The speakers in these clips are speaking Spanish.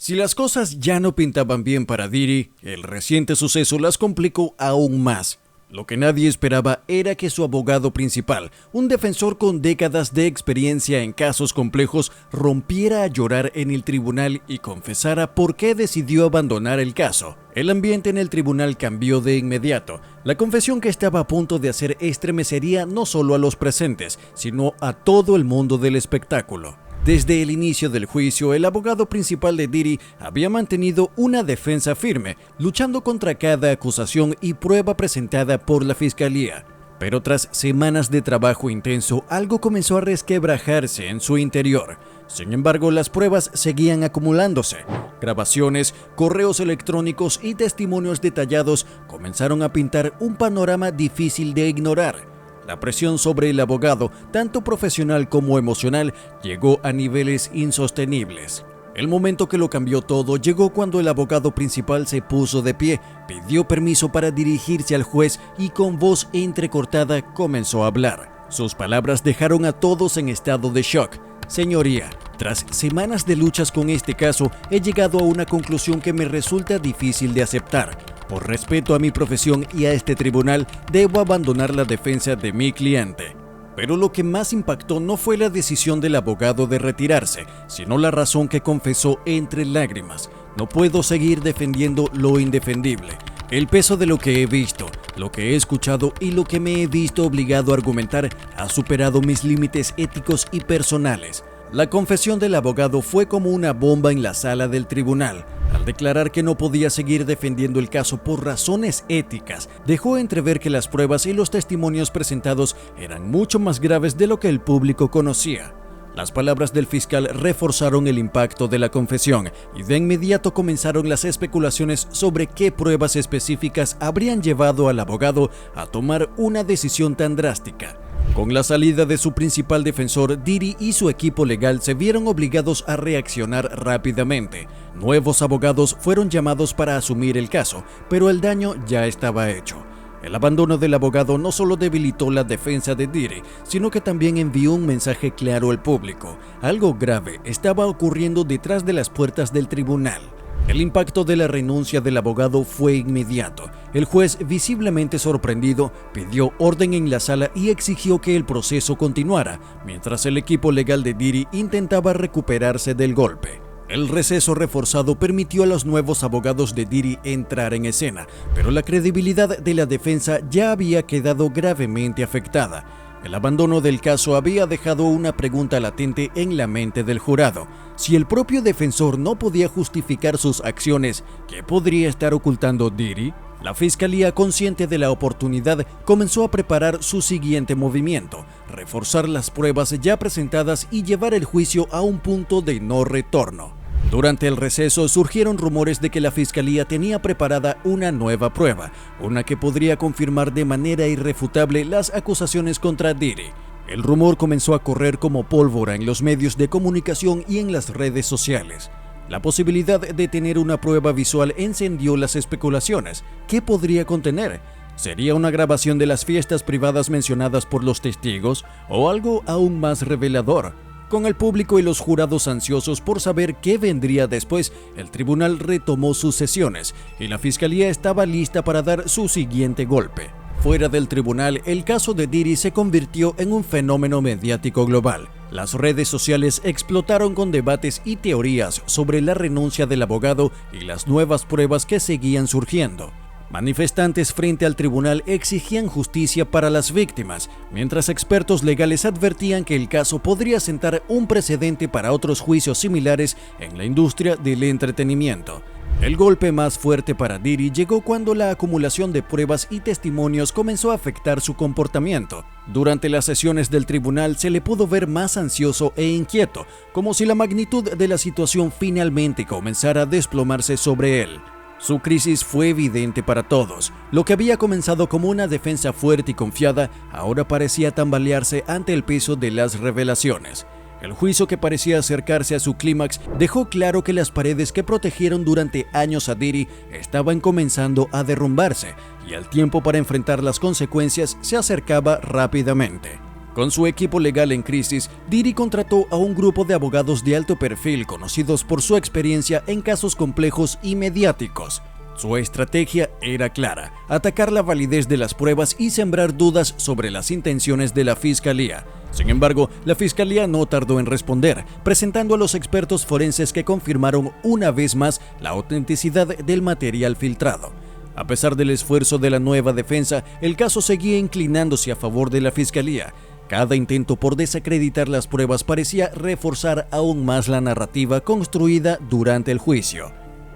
Si las cosas ya no pintaban bien para Diddy, el reciente suceso las complicó aún más. Lo que nadie esperaba era que su abogado principal, un defensor con décadas de experiencia en casos complejos, rompiera a llorar en el tribunal y confesara por qué decidió abandonar el caso. El ambiente en el tribunal cambió de inmediato. La confesión que estaba a punto de hacer estremecería no solo a los presentes, sino a todo el mundo del espectáculo. Desde el inicio del juicio, el abogado principal de Diddy había mantenido una defensa firme, luchando contra cada acusación y prueba presentada por la fiscalía. Pero tras semanas de trabajo intenso, algo comenzó a resquebrajarse en su interior. Sin embargo, las pruebas seguían acumulándose. Grabaciones, correos electrónicos y testimonios detallados comenzaron a pintar un panorama difícil de ignorar. La presión sobre el abogado, tanto profesional como emocional, llegó a niveles insostenibles. El momento que lo cambió todo llegó cuando el abogado principal se puso de pie, pidió permiso para dirigirse al juez y con voz entrecortada comenzó a hablar. Sus palabras dejaron a todos en estado de shock. Señoría, tras semanas de luchas con este caso, he llegado a una conclusión que me resulta difícil de aceptar. Por respeto a mi profesión y a este tribunal, debo abandonar la defensa de mi cliente. Pero lo que más impactó no fue la decisión del abogado de retirarse, sino la razón que confesó entre lágrimas. No puedo seguir defendiendo lo indefendible. El peso de lo que he visto, lo que he escuchado y lo que me he visto obligado a argumentar ha superado mis límites éticos y personales. La confesión del abogado fue como una bomba en la sala del tribunal. Al declarar que no podía seguir defendiendo el caso por razones éticas, dejó entrever que las pruebas y los testimonios presentados eran mucho más graves de lo que el público conocía. Las palabras del fiscal reforzaron el impacto de la confesión y de inmediato comenzaron las especulaciones sobre qué pruebas específicas habrían llevado al abogado a tomar una decisión tan drástica. Con la salida de su principal defensor, Diddy y su equipo legal se vieron obligados a reaccionar rápidamente. Nuevos abogados fueron llamados para asumir el caso, pero el daño ya estaba hecho. El abandono del abogado no solo debilitó la defensa de Diddy, sino que también envió un mensaje claro al público. Algo grave estaba ocurriendo detrás de las puertas del tribunal. El impacto de la renuncia del abogado fue inmediato. El juez, visiblemente sorprendido, pidió orden en la sala y exigió que el proceso continuara, mientras el equipo legal de Diddy intentaba recuperarse del golpe. El receso reforzado permitió a los nuevos abogados de Diddy entrar en escena, pero la credibilidad de la defensa ya había quedado gravemente afectada. El abandono del caso había dejado una pregunta latente en la mente del jurado. Si el propio defensor no podía justificar sus acciones, ¿qué podría estar ocultando Diddy? La fiscalía, consciente de la oportunidad, comenzó a preparar su siguiente movimiento: reforzar las pruebas ya presentadas y llevar el juicio a un punto de no retorno. Durante el receso surgieron rumores de que la fiscalía tenía preparada una nueva prueba, una que podría confirmar de manera irrefutable las acusaciones contra Diddy. El rumor comenzó a correr como pólvora en los medios de comunicación y en las redes sociales. La posibilidad de tener una prueba visual encendió las especulaciones. ¿Qué podría contener? ¿Sería una grabación de las fiestas privadas mencionadas por los testigos o algo aún más revelador? Con el público y los jurados ansiosos por saber qué vendría después, el tribunal retomó sus sesiones y la fiscalía estaba lista para dar su siguiente golpe. Fuera del tribunal, el caso de Diddy se convirtió en un fenómeno mediático global. Las redes sociales explotaron con debates y teorías sobre la renuncia del abogado y las nuevas pruebas que seguían surgiendo. Manifestantes frente al tribunal exigían justicia para las víctimas, mientras expertos legales advertían que el caso podría sentar un precedente para otros juicios similares en la industria del entretenimiento. El golpe más fuerte para Diddy llegó cuando la acumulación de pruebas y testimonios comenzó a afectar su comportamiento. Durante las sesiones del tribunal se le pudo ver más ansioso e inquieto, como si la magnitud de la situación finalmente comenzara a desplomarse sobre él. Su crisis fue evidente para todos. Lo que había comenzado como una defensa fuerte y confiada, ahora parecía tambalearse ante el peso de las revelaciones. El juicio, que parecía acercarse a su clímax, dejó claro que las paredes que protegieron durante años a Diddy estaban comenzando a derrumbarse y el tiempo para enfrentar las consecuencias se acercaba rápidamente. Con su equipo legal en crisis, Diddy contrató a un grupo de abogados de alto perfil conocidos por su experiencia en casos complejos y mediáticos. Su estrategia era clara: atacar la validez de las pruebas y sembrar dudas sobre las intenciones de la fiscalía. Sin embargo, la fiscalía no tardó en responder, presentando a los expertos forenses que confirmaron una vez más la autenticidad del material filtrado. A pesar del esfuerzo de la nueva defensa, el caso seguía inclinándose a favor de la fiscalía. Cada intento por desacreditar las pruebas parecía reforzar aún más la narrativa construida durante el juicio.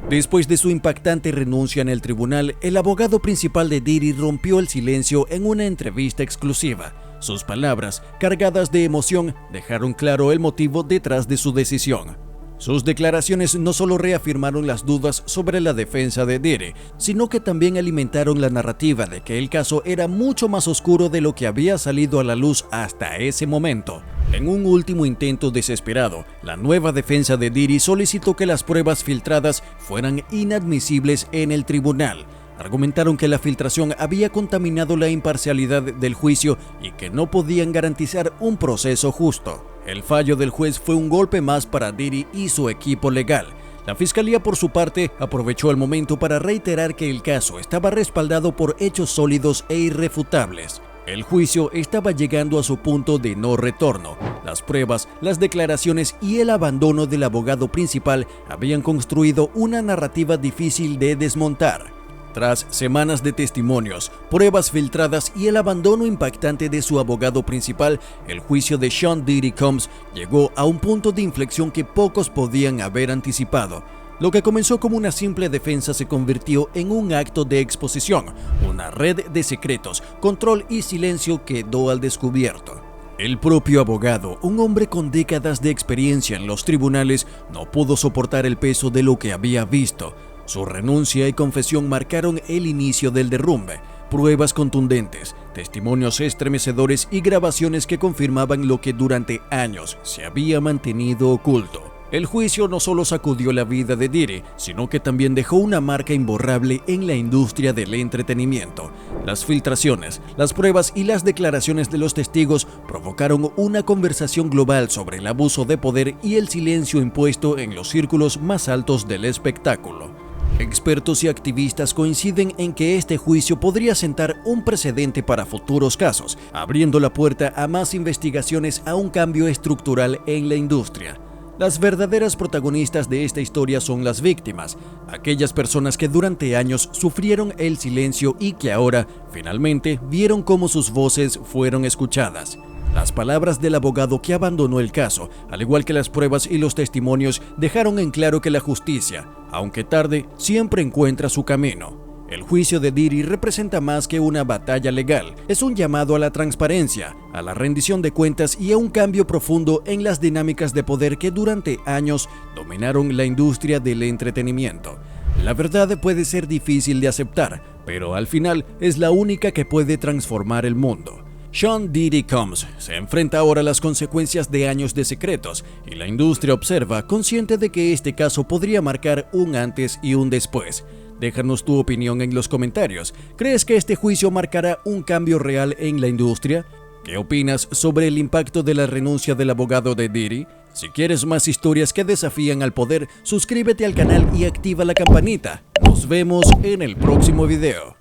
Después de su impactante renuncia en el tribunal, el abogado principal de Diddy rompió el silencio en una entrevista exclusiva. Sus palabras, cargadas de emoción, dejaron claro el motivo detrás de su decisión. Sus declaraciones no solo reafirmaron las dudas sobre la defensa de Diddy, sino que también alimentaron la narrativa de que el caso era mucho más oscuro de lo que había salido a la luz hasta ese momento. En un último intento desesperado, la nueva defensa de Diddy solicitó que las pruebas filtradas fueran inadmisibles en el tribunal. Argumentaron que la filtración había contaminado la imparcialidad del juicio y que no podían garantizar un proceso justo. El fallo del juez fue un golpe más para Diddy y su equipo legal. La fiscalía, por su parte, aprovechó el momento para reiterar que el caso estaba respaldado por hechos sólidos e irrefutables. El juicio estaba llegando a su punto de no retorno. Las pruebas, las declaraciones y el abandono del abogado principal habían construido una narrativa difícil de desmontar. Tras semanas de testimonios, pruebas filtradas y el abandono impactante de su abogado principal, el juicio de Sean Diddy Combs llegó a un punto de inflexión que pocos podían haber anticipado. Lo que comenzó como una simple defensa se convirtió en un acto de exposición, una red de secretos, control y silencio quedó al descubierto. El propio abogado, un hombre con décadas de experiencia en los tribunales, no pudo soportar el peso de lo que había visto. Su renuncia y confesión marcaron el inicio del derrumbe. Pruebas contundentes, testimonios estremecedores y grabaciones que confirmaban lo que durante años se había mantenido oculto. El juicio no solo sacudió la vida de Diddy, sino que también dejó una marca imborrable en la industria del entretenimiento. Las filtraciones, las pruebas y las declaraciones de los testigos provocaron una conversación global sobre el abuso de poder y el silencio impuesto en los círculos más altos del espectáculo. Expertos y activistas coinciden en que este juicio podría sentar un precedente para futuros casos, abriendo la puerta a más investigaciones, a un cambio estructural en la industria. Las verdaderas protagonistas de esta historia son las víctimas, aquellas personas que durante años sufrieron el silencio y que ahora, finalmente, vieron cómo sus voces fueron escuchadas. Las palabras del abogado que abandonó el caso, al igual que las pruebas y los testimonios, dejaron en claro que la justicia, aunque tarde, siempre encuentra su camino. El juicio de Diddy representa más que una batalla legal, es un llamado a la transparencia, a la rendición de cuentas y a un cambio profundo en las dinámicas de poder que durante años dominaron la industria del entretenimiento. La verdad puede ser difícil de aceptar, pero al final es la única que puede transformar el mundo. Sean Diddy Combs se enfrenta ahora a las consecuencias de años de secretos y la industria observa, consciente de que este caso podría marcar un antes y un después. Déjanos tu opinión en los comentarios. ¿Crees que este juicio marcará un cambio real en la industria? ¿Qué opinas sobre el impacto de la renuncia del abogado de Diddy? Si quieres más historias que desafían al poder, suscríbete al canal y activa la campanita. Nos vemos en el próximo video.